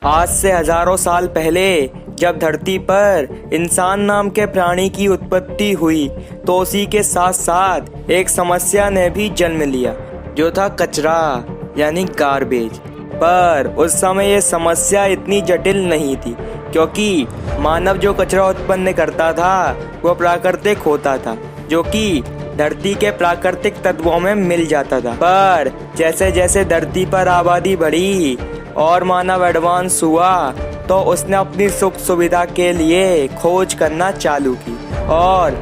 आज से हजारों साल पहले जब धरती पर इंसान नाम के प्राणी की उत्पत्ति हुई तो उसी के साथ साथ एक समस्या ने भी जन्म लिया, जो था कचरा यानी गार्बेज। पर उस समय ये समस्या इतनी जटिल नहीं थी, क्योंकि मानव जो कचरा उत्पन्न करता था वो प्राकृतिक होता था, जो कि धरती के प्राकृतिक तत्वों में मिल जाता था। पर जैसे जैसे धरती पर आबादी बढ़ी और मानव एडवांस हुआ तो उसने अपनी सुख सुविधा के लिए खोज करना चालू की और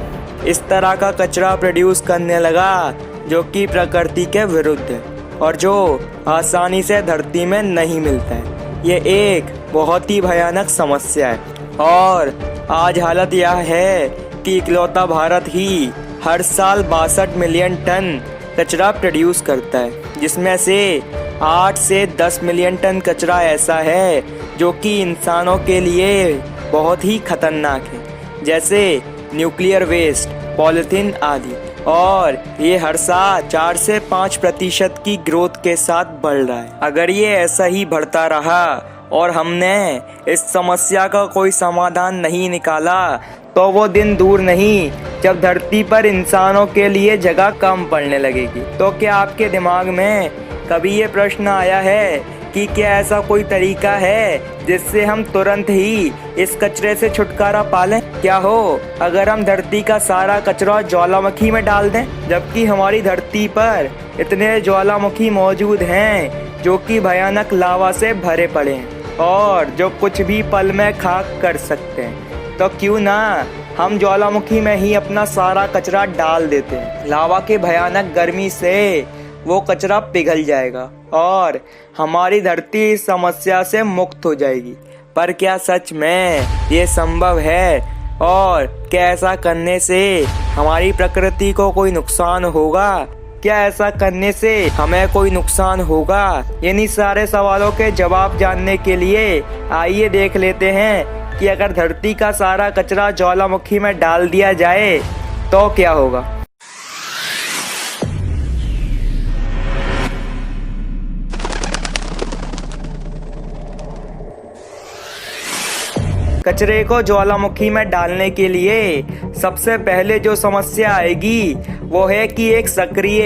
इस तरह का कचरा प्रोड्यूस करने लगा जो कि प्रकृति के विरुद्ध है और जो आसानी से धरती में नहीं मिलता है। ये एक बहुत ही भयानक समस्या है और आज हालत यह है कि इकलौता भारत ही हर साल 62 मिलियन टन कचरा प्रोड्यूस करता है, जिसमें से 8 से 10 मिलियन टन कचरा ऐसा है जो कि इंसानों के लिए बहुत ही खतरनाक है, जैसे न्यूक्लियर वेस्ट, पॉलिथीन आदि। और ये हर साल 4 से 5% की ग्रोथ के साथ बढ़ रहा है। अगर ये ऐसा ही बढ़ता रहा और हमने इस समस्या का कोई समाधान नहीं निकाला तो वो दिन दूर नहीं जब धरती पर इंसानों के लिए जगह कम पड़ने लगेगी। तो क्या आपके दिमाग में कभी ये प्रश्न आया है कि क्या ऐसा कोई तरीका है जिससे हम तुरंत ही इस कचरे से छुटकारा पा लें? क्या हो अगर हम धरती का सारा कचरा ज्वालामुखी में डाल दें, जबकि हमारी धरती पर इतने ज्वालामुखी मौजूद हैं जो कि भयानक लावा से भरे पड़े हैं और जो कुछ भी पल में खाक कर सकते हैं। तो क्यों ना हम ज्वालामुखी में ही अपना सारा कचरा डाल देते हैं। लावा के भयानक गर्मी से वो कचरा पिघल जाएगा और हमारी धरती इस समस्या से मुक्त हो जाएगी। पर क्या सच में ये संभव है और क्या ऐसा करने से हमारी प्रकृति को कोई नुकसान होगा? क्या ऐसा करने से हमें कोई नुकसान होगा? इन्हीं सारे सवालों के जवाब जानने के लिए आइए देख लेते हैं कि अगर धरती का सारा कचरा ज्वालामुखी में डाल दिया जाए तो क्या होगा। कचरे को ज्वालामुखी में डालने के लिए सबसे पहले जो समस्या आएगी वो है कि एक सक्रिय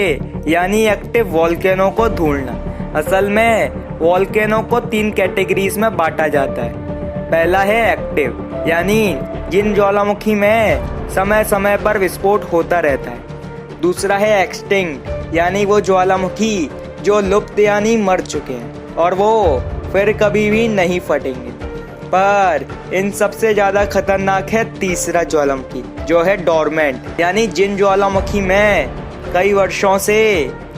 यानी एक्टिव वोल्केनो को ढूंढना। असल में वोल्केनो को 3 कैटेगरीज में बांटा जाता है। पहला है एक्टिव, यानी जिन ज्वालामुखी में समय समय पर विस्फोट होता रहता है। दूसरा है एक्सटिंक्ट, यानी वो ज्वालामुखी जो लुप्त यानी मर चुके हैं और वो फिर कभी भी नहीं फटेंगे। पर इन सबसे ज्यादा खतरनाक है तीसरा ज्वालामुखी, जो है डोरमेंट, यानी जिन ज्वालामुखी में कई वर्षों से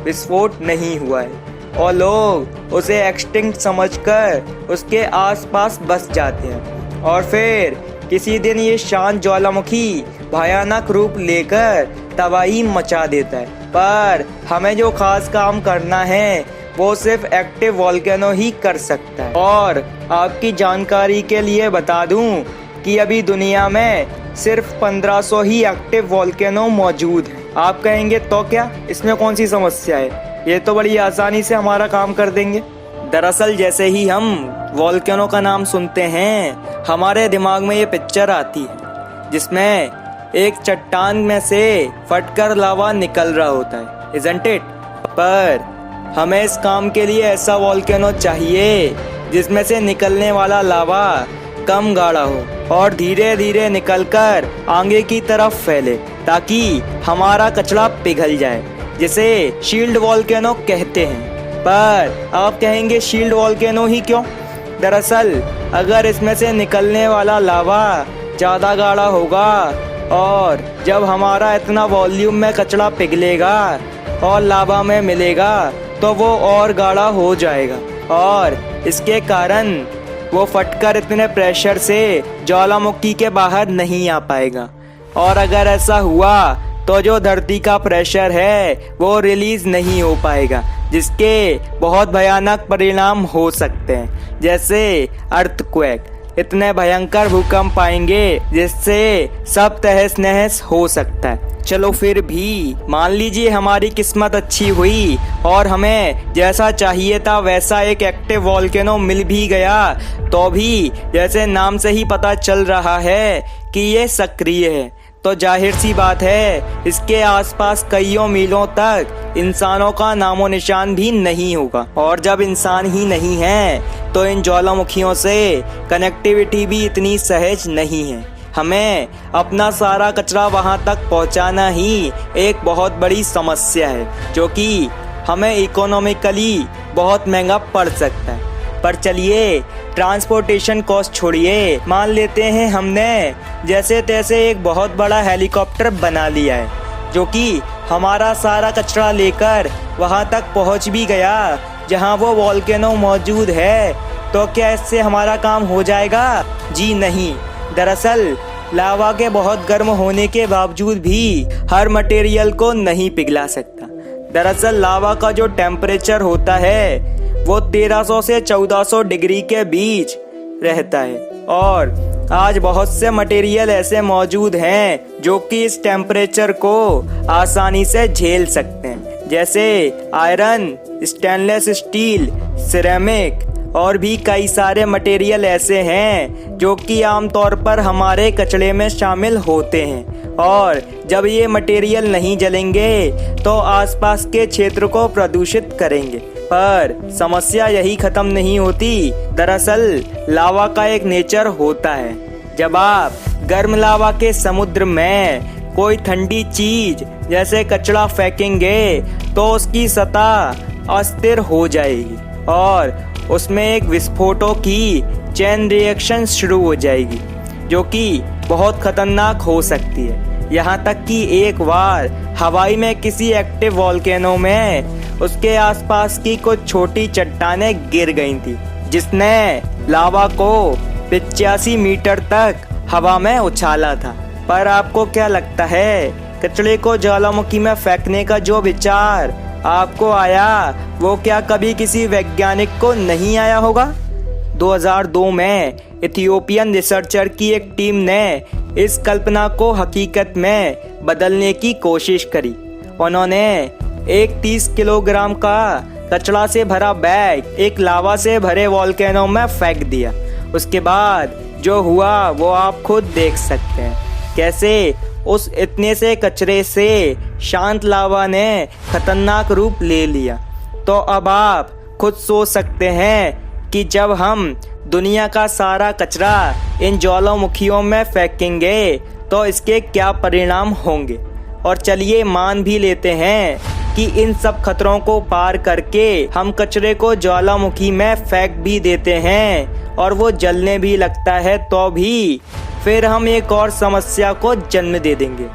विस्फोट नहीं हुआ है और लोग उसे एक्सटिंक्ट समझकर उसके आसपास बस जाते हैं और फिर किसी दिन ये शांत ज्वालामुखी भयानक रूप लेकर तबाही मचा देता है। पर हमें जो खास काम करना है वो सिर्फ एक्टिव वोल्केनो ही कर सकता है। और आपकी जानकारी के लिए बता दूं कि अभी दुनिया में सिर्फ 1500 ही एक्टिव वोल्केनो मौजूद हैं। आप कहेंगे तो क्या, इसमें कौन सी समस्या है, ये तो बड़ी आसानी से हमारा काम कर देंगे। दरअसल जैसे ही हम वोल्केनो का नाम सुनते हैं हमारे दिमाग में ये पिक्चर आती है जिसमें एक चट्टान में से फटकर लावा निकल रहा होता है, इज़न्ट इट? पर हमें इस काम के लिए ऐसा वोल्केनो चाहिए जिसमें से निकलने वाला लावा कम गाढ़ा हो और धीरे धीरे निकलकर आगे की तरफ फैले ताकि हमारा कचरा पिघल जाए, जिसे शील्ड वोल्केनो कहते हैं। पर आप कहेंगे शील्ड वोल्केनो ही क्यों? दरअसल अगर इसमें से निकलने वाला लावा ज़्यादा गाढ़ा होगा और जब हमारा इतना वॉल्यूम में कचरा पिघलेगा और लावा में मिलेगा तो वो और गाढ़ा हो जाएगा और इसके कारण वो फटकर इतने प्रेशर से ज्वालामुखी के बाहर नहीं आ पाएगा। और अगर ऐसा हुआ तो जो धरती का प्रेशर है वो रिलीज नहीं हो पाएगा, जिसके बहुत भयानक परिणाम हो सकते हैं, जैसे अर्थक्वेक, इतने भयंकर भूकंप आएंगे जिससे सब तहस नहस हो सकता है। चलो फिर भी मान लीजिए हमारी किस्मत अच्छी हुई और हमें जैसा चाहिए था वैसा एक एक्टिव वॉल्केनो मिल भी गया, तो भी जैसे नाम से ही पता चल रहा है कि ये सक्रिय है, तो जाहिर सी बात है इसके आसपास कईयों मीलों तक इंसानों का नामो निशान भी नहीं होगा। और जब इंसान ही नहीं है तो इन ज्वालामुखियों से कनेक्टिविटी भी इतनी सहज नहीं है। हमें अपना सारा कचरा वहां तक पहुंचाना ही एक बहुत बड़ी समस्या है, जो कि हमें इकोनॉमिकली बहुत महंगा पड़ सकता है। पर चलिए ट्रांसपोर्टेशन कॉस्ट छोड़िए, मान लेते हैं हमने जैसे तैसे एक बहुत बड़ा हेलीकॉप्टर बना लिया है जो कि हमारा सारा कचरा लेकर वहां तक पहुंच भी गया जहां वो वॉल्केनो मौजूद है, तो क्या इससे हमारा काम हो जाएगा? जी नहीं। दरअसल लावा के बहुत गर्म होने के बावजूद भी हर मटेरियल को नहीं पिघला सकता। दरअसल लावा का जो टेम्परेचर होता है वो 1300 से 1400 डिग्री के बीच रहता है, और आज बहुत से मटेरियल ऐसे मौजूद हैं जो कि इस टेम्परेचर को आसानी से झेल सकते हैं, जैसे आयरन, स्टेनलेस स्टील, सिरेमिक और भी कई सारे मटेरियल ऐसे हैं जो कि आमतौर पर हमारे कचरे में शामिल होते हैं। और जब ये मटेरियल नहीं जलेंगे तो आसपास के क्षेत्र को प्रदूषित करेंगे। पर समस्या यही खत्म नहीं होती। दरअसल लावा का एक नेचर होता है, जब आप गर्म लावा के समुद्र में कोई ठंडी चीज जैसे कचरा फेंकेंगे तो उसकी सतह अस्थिर हो जाएगी और उसमें एक विस्फोटों की चेन रिएक्शन शुरू हो जाएगी जो कि बहुत खतरनाक हो सकती है। यहाँ तक कि एक बार हवाई में किसी एक्टिव वॉल्केनो में उसके आसपास की कुछ छोटी चट्टानें गिर गई थी, जिसने लावा को 85 मीटर तक हवा में उछाला था। पर आपको क्या लगता है, कचरे को ज्वालामुखी में फेंकने का जो विचार आपको आया वो क्या कभी किसी वैज्ञानिक को नहीं आया होगा? 2002 में इथियोपियन रिसर्चर की एक टीम ने इस कल्पना को हकीकत में बदलने की कोशिश करी। उन्होंने एक 30 किलोग्राम का कचरा से भरा बैग एक लावा से भरे वॉल्केनो में फेंक दिया। उसके बाद जो हुआ वो आप खुद देख सकते हैं, कैसे उस इतने से कचरे से शांत लावा ने खतरनाक रूप ले लिया। तो अब आप खुद सोच सकते हैं कि जब हम दुनिया का सारा कचरा इन ज्वालामुखियों में फेंकेंगे तो इसके क्या परिणाम होंगे। और चलिए मान भी लेते हैं कि इन सब खतरों को पार करके हम कचरे को ज्वालामुखी में फेंक भी देते हैं और वो जलने भी लगता है, तो भी फिर हम एक और समस्या को जन्म दे देंगे,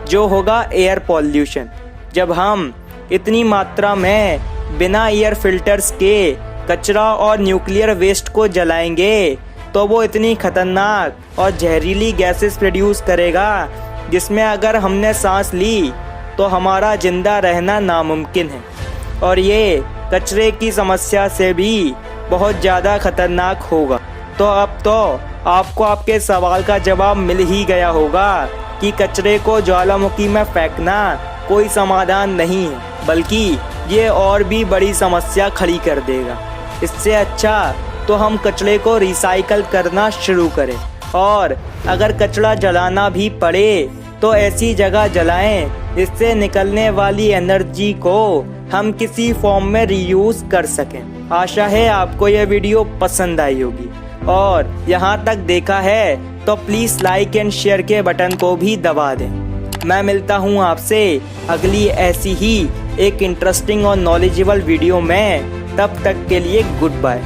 जो होगा एयर पॉल्यूशन। जब हम इतनी मात्रा में बिना एयर फिल्टर्स के कचरा और न्यूक्लियर वेस्ट को जलाएंगे तो वो इतनी खतरनाक और जहरीली गैसेस प्रोड्यूस करेगा जिसमें अगर हमने सांस ली तो हमारा जिंदा रहना नामुमकिन है। और ये कचरे की समस्या से भी बहुत ज़्यादा खतरनाक होगा। तो अब तो आपको आपके सवाल का जवाब मिल ही गया होगा कि कचरे को ज्वालामुखी में फेंकना कोई समाधान नहीं है, बल्कि ये और भी बड़ी समस्या खड़ी कर देगा। इससे अच्छा तो हम कचरे को रिसाइकल करना शुरू करें, और अगर कचरा जलाना भी पड़े तो ऐसी जगह जलाएं जिससे निकलने वाली एनर्जी को हम किसी फॉर्म में रीयूज कर सकें। आशा है आपको यह वीडियो पसंद आई होगी, और यहाँ तक देखा है तो प्लीज़ लाइक एंड शेयर के बटन को भी दबा दें। मैं मिलता हूँ आपसे अगली ऐसी ही एक इंटरेस्टिंग और नॉलेजेबल वीडियो में। तब तक के लिए गुड बाय।